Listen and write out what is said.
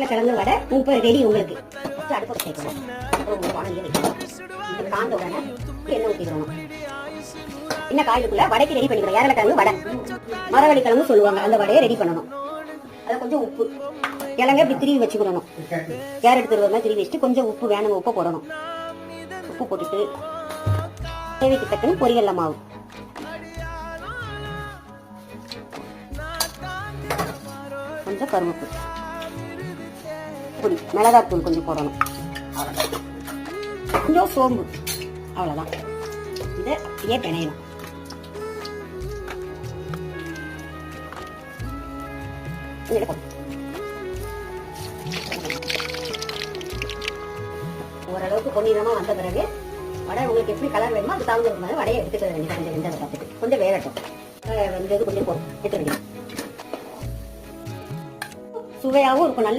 கிழங்கு வடை இப்போ ரெடி உங்களுக்கு. அடுப்பு சேர்க்கணும். அப்புறம் வானலியை வைக்கணும். இது காந்த உடனே எண்ணெய் ஊற்றிக்கணும். என்ன காய்க்குள்ள வடைக்கு ரெடி பண்ணிக்கிறோம். ஏரலக்கிழங்கு வடை, மரவள்ளி கிழங்கு சொல்லுவாங்க. அந்த வடையை ரெடி பண்ணணும். அதில் கொஞ்சம் உப்பு, கிழங்க இப்படி திருவி வச்சுக்கணும். கேரட் திருவமா திருவி வச்சுட்டு கொஞ்சம் உப்பு வேணும், உப்பு போடணும். உப்பு போட்டுட்டு தேவைக்கு தக்கன்னு பொரியல்ல மாவு, கொஞ்சம் கருவேப்பு பொடி, மிளகாத்தூள் கொஞ்சம் போடணும். கொஞ்சம் சோம்பு, அவ்வளோதான். இதை அப்படியே பிணையணும். ஓரளவுக்கு பொன்னிறமா வந்த பிறகு வடை உங்களுக்கு எப்படி கலர் வேணுமோ அது தகுந்த மாதிரி வடையை எடுத்துக்க வேண்டியது. வெந்ததை பார்த்துட்டு கொஞ்சம் வேகட்டும். வெந்தது கொஞ்சம் எடுத்து வேண்டியது. சுவையாகவும் இருக்கும். நல்லா